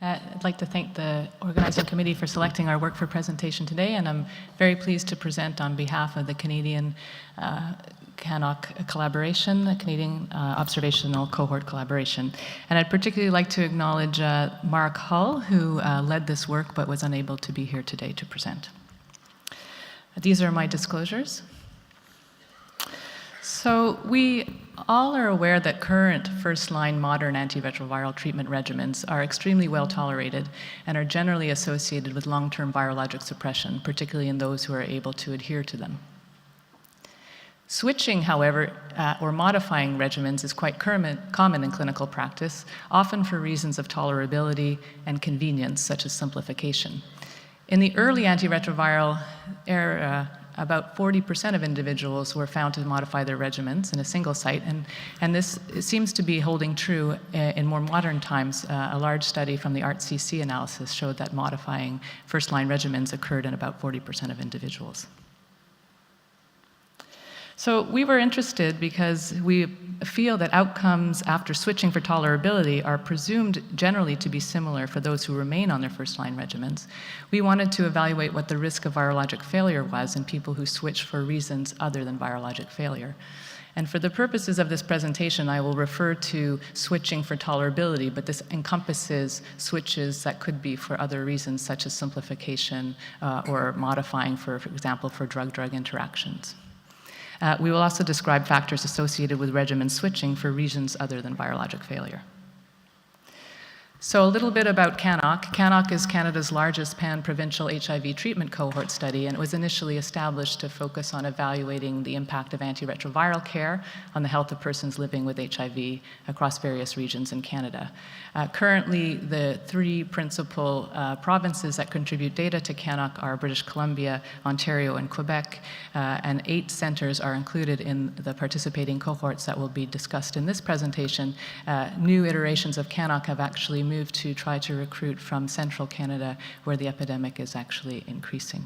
I'd like to thank the organizing committee for selecting our work for presentation today, and I'm very pleased to present on behalf of the Canadian CANOC Collaboration, the Canadian Observational Cohort Collaboration. And I'd particularly like to acknowledge Mark Hull, who led this work but was unable to be here today to present. These are my disclosures. So we all are aware that current first-line modern antiretroviral treatment regimens are extremely well tolerated and are generally associated with long-term virologic suppression, particularly in those who are able to adhere to them. Switching, however, or modifying regimens is quite common in clinical practice, often for reasons of tolerability and convenience, such as simplification. In the early antiretroviral era, about 40% of individuals were found to modify their regimens in a single site, and this seems to be holding true in more modern times. A large study from the ART-CC analysis showed that modifying first-line regimens occurred in about 40% of individuals. So we were interested because we feel that outcomes after switching for tolerability are presumed generally to be similar for those who remain on their first-line regimens. We wanted to evaluate what the risk of virologic failure was in people who switch for reasons other than virologic failure. And for the purposes of this presentation, I will refer to switching for tolerability, but this encompasses switches that could be for other reasons, such as simplification or modifying, for example, for drug-drug interactions. We will also describe factors associated with regimen switching for reasons other than virologic failure. So a little bit about CANOC. CANOC is Canada's largest pan-provincial HIV treatment cohort study, and it was initially established to focus on evaluating the impact of antiretroviral care on the health of persons living with HIV across various regions in Canada. Currently, the three principal provinces that contribute data to CANOC are British Columbia, Ontario, and Quebec, and 8 centers are included in the participating cohorts that will be discussed in this presentation. New iterations of CANOC have actually moved to try to recruit from central Canada, where the epidemic is actually increasing.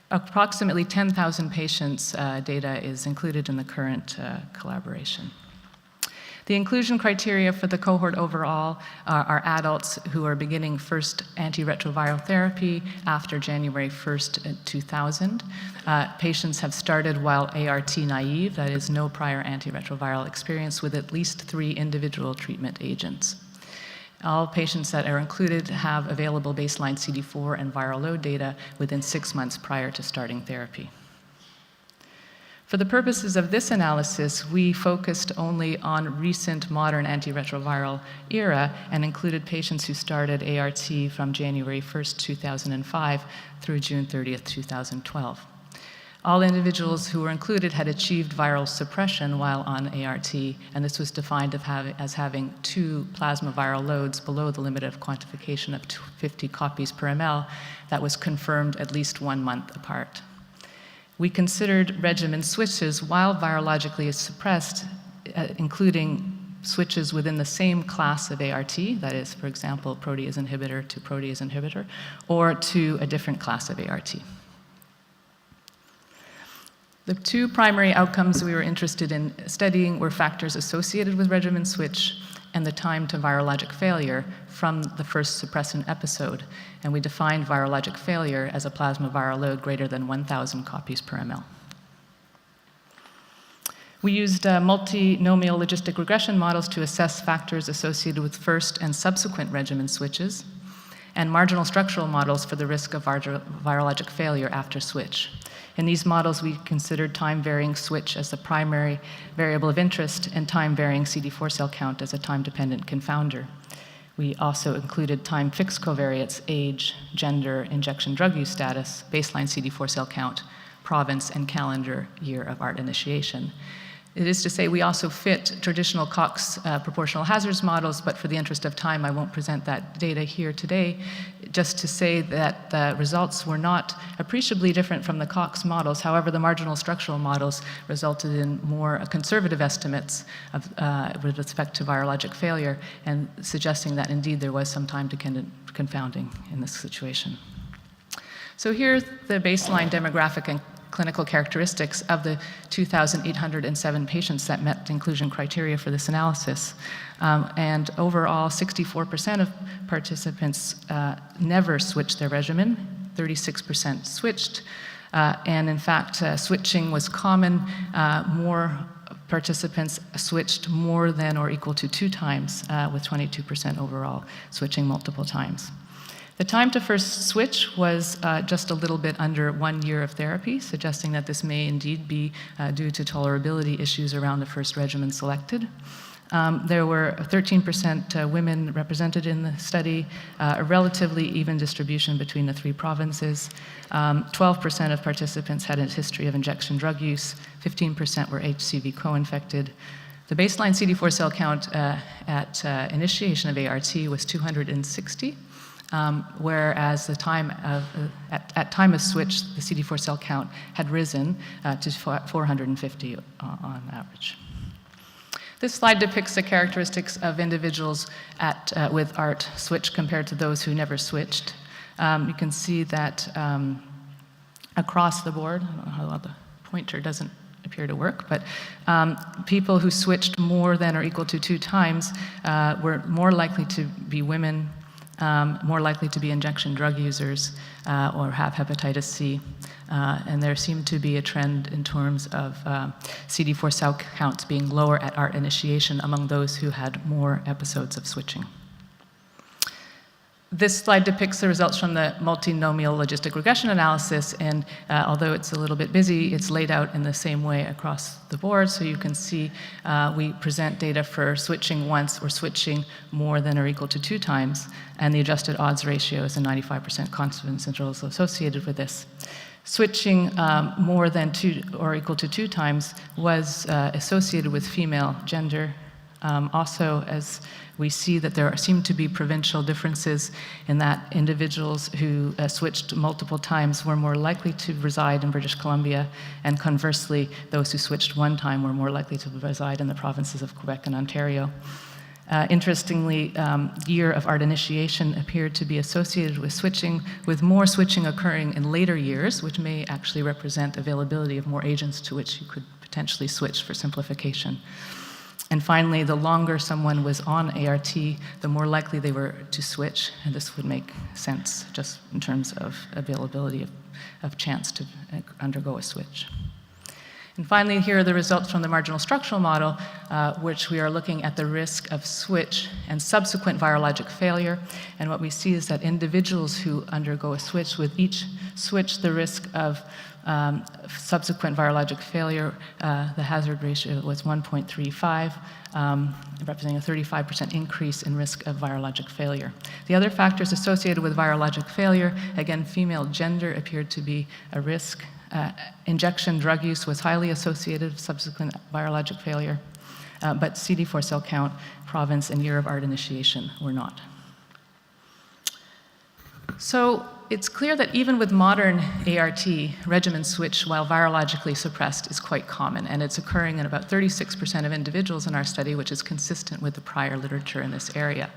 Approximately 10,000 patients' data is included in the current collaboration. The inclusion criteria for the cohort overall are adults who are beginning first antiretroviral therapy after January 1st, 2000. Patients have started while ART naive, that is, no prior antiretroviral experience, with at least 3 individual treatment agents. All patients that are included have available baseline CD4 and viral load data within 6 months prior to starting therapy. For the purposes of this analysis, we focused only on recent modern antiretroviral era and included patients who started ART from January 1st, 2005 through June 30th, 2012. All individuals who were included had achieved viral suppression while on ART, and this was defined as having 2 plasma viral loads below the limit of quantification of 50 copies per ml that was confirmed at least 1 month apart. We considered regimen switches while virologically suppressed, including switches within the same class of ART, that is, for example, protease inhibitor to protease inhibitor, or to a different class of ART. The 2 primary outcomes we were interested in studying were factors associated with regimen switch and the time to virologic failure from the first suppressant episode. And we defined virologic failure as a plasma viral load greater than 1,000 copies per ml. We used multinomial logistic regression models to assess factors associated with first and subsequent regimen switches, and marginal structural models for the risk of virologic failure after switch. In these models, we considered time-varying switch as the primary variable of interest and time-varying CD4 cell count as a time-dependent confounder. We also included time-fixed covariates, age, gender, injection drug use status, baseline CD4 cell count, province, and calendar year of ART initiation. It is to say we also fit traditional Cox proportional hazards models, but for the interest of time, I won't present that data here today, just to say that the results were not appreciably different from the Cox models. However, the marginal structural models resulted in more conservative estimates of, with respect to virologic failure, and suggesting that indeed there was some time-dependent confounding in this situation. So here's the baseline demographic and clinical characteristics of the 2,807 patients that met inclusion criteria for this analysis. And overall, 64% of participants never switched their regimen, 36% switched, and in fact, switching was common. More participants switched more than or equal to 2 times, with 22% overall switching multiple times. The time to first switch was just a little bit under 1 year of therapy, suggesting that this may indeed be due to tolerability issues around the first regimen selected. There were 13% women represented in the study, a relatively even distribution between the 3 provinces. 12% of participants had a history of injection drug use, 15% were HCV co-infected. The baseline CD4 cell count at initiation of ART was 260. Whereas the time of, at time of switch, the CD4 cell count had risen to 450 on average. This slide depicts the characteristics of individuals with ART switch compared to those who never switched. You can see that across the board, I don't know how well the pointer doesn't appear to work, but people who switched more than or equal to 2 times were more likely to be women, more likely to be injection drug users or have hepatitis C. And there seemed to be a trend in terms of CD4 cell counts being lower at ART initiation among those who had more episodes of switching. This slide depicts the results from the multinomial logistic regression analysis, and although it's a little bit busy, it's laid out in the same way across the board. So you can see we present data for switching once or switching more than or equal to 2 times, and the adjusted odds ratio is a 95% confidence interval associated with this. Switching more than 2 or equal to 2 times was associated with female gender. Also, as we see that there seem to be provincial differences in that individuals who switched multiple times were more likely to reside in British Columbia, and conversely, those who switched 1 time were more likely to reside in the provinces of Quebec and Ontario. Interestingly, year of ART initiation appeared to be associated with switching, with more switching occurring in later years, which may actually represent availability of more agents to which you could potentially switch for simplification. And finally, the longer someone was on ART, the more likely they were to switch, and this would make sense just in terms of availability of chance to undergo a switch. And finally, here are the results from the Marginal Structural Model, which we are looking at the risk of switch and subsequent virologic failure. And what we see is that individuals who undergo a switch, with each switch, the risk of subsequent virologic failure, the hazard ratio was 1.35, representing a 35% increase in risk of virologic failure. The other factors associated with virologic failure, again, female gender appeared to be a risk. Injection drug use was highly associated with subsequent virologic failure, but CD4 cell count, province, and year of ART initiation were not. So it's clear that even with modern ART, regimen switch while virologically suppressed is quite common, and it's occurring in about 36% of individuals in our study, which is consistent with the prior literature in this area.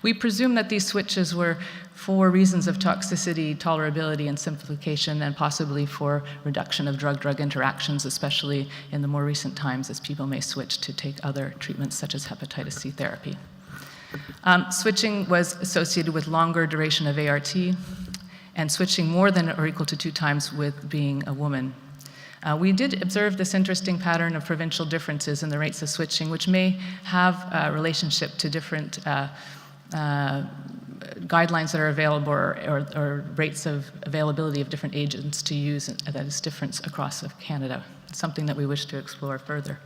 We presume that these switches were for reasons of toxicity, tolerability, and simplification, and possibly for reduction of drug-drug interactions, especially in the more recent times as people may switch to take other treatments such as hepatitis C therapy. Switching was associated with longer duration of ART, and switching more than or equal to 2 times with being a woman. We did observe this interesting pattern of provincial differences in the rates of switching, which may have a relationship to different guidelines that are available or rates of availability of different agents to use that is different across Canada. It's something that we wish to explore further.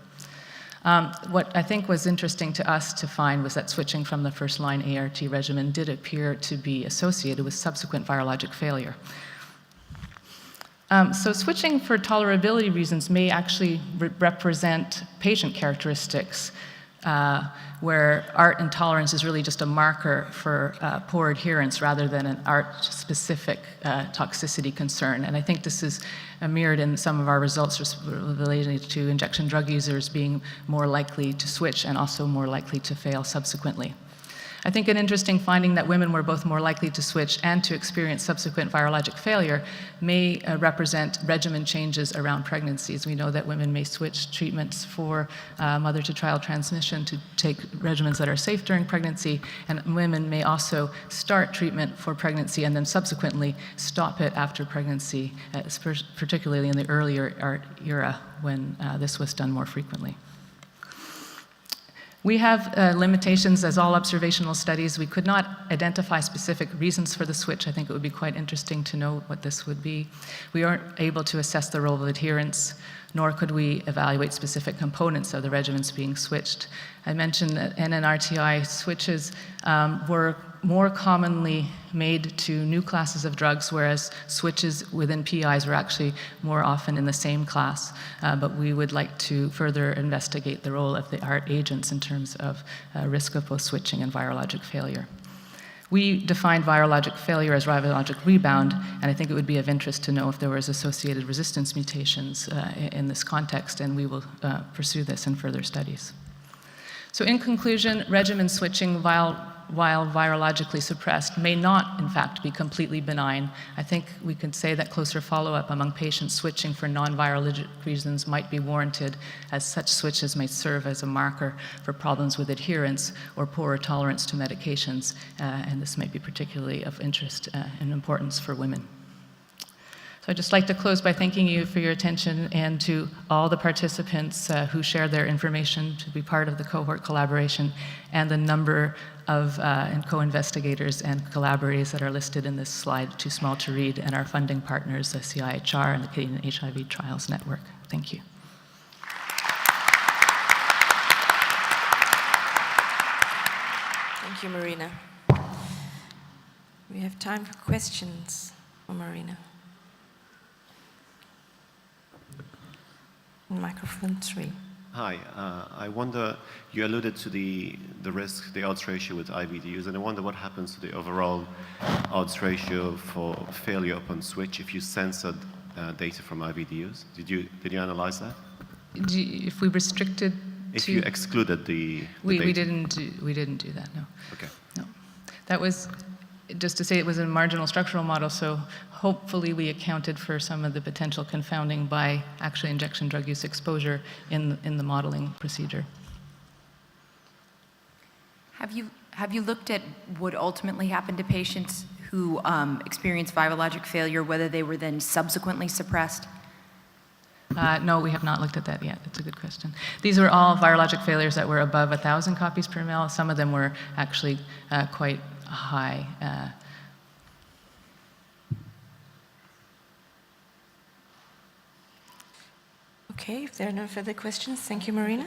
What I think was interesting to us to find was that switching from the first-line ART regimen did appear to be associated with subsequent virologic failure. So switching for tolerability reasons may actually represent patient characteristics where ART intolerance is really just a marker for poor adherence rather than an ART-specific toxicity concern. And I think this is mirrored in some of our results related to injection drug users being more likely to switch and also more likely to fail subsequently. I think an interesting finding that women were both more likely to switch and to experience subsequent virologic failure may represent regimen changes around pregnancies. We know that women may switch treatments for mother-to-child transmission to take regimens that are safe during pregnancy, and women may also start treatment for pregnancy and then subsequently stop it after pregnancy, particularly in the earlier era when this was done more frequently. We have limitations, as all observational studies. We could not identify specific reasons for the switch. I think it would be quite interesting to know what this would be. We aren't able to assess the role of adherence, nor could we evaluate specific components of the regimens being switched. I mentioned that NNRTI switches were more commonly made to new classes of drugs, whereas switches within PIs were actually more often in the same class. But we would like to further investigate the role of the ART agents in terms of risk of both switching and virologic failure. We defined virologic failure as virologic rebound, and I think it would be of interest to know if there was associated resistance mutations in this context, and we will pursue this in further studies. So in conclusion, regimen switching while virologically suppressed may not, in fact, be completely benign. I think we could say that closer follow-up among patients switching for non-virologic reasons might be warranted, as such switches may serve as a marker for problems with adherence or poorer tolerance to medications, and this may be particularly of interest and importance for women. So I'd just like to close by thanking you for your attention, and to all the participants who shared their information to be part of the cohort collaboration, and the number of co-investigators and collaborators that are listed in this slide, too small to read, and our funding partners, the CIHR and the Canadian HIV Trials Network. Thank you. Thank you, Marina. We have time for questions for Marina. Microphone 3. Hi, I wonder, you alluded to the risk, the odds ratio with IVDUs, and I wonder what happens to the overall odds ratio for failure upon switch if you censored data from IVDUs. Did you analyze that? If we restricted If to... you excluded the we data. we didn't do that, no. Okay. No. That was, just to say, it was a marginal structural model, so hopefully we accounted for some of the potential confounding by actually injection drug use exposure in the modeling procedure. Have you looked at what ultimately happened to patients who experienced virologic failure, whether they were then subsequently suppressed? No, we have not looked at that yet. That's a good question. These were all virologic failures that were above 1,000 copies per ml. Some of them were actually quite high. Okay, if there are no further questions, thank you, Marina.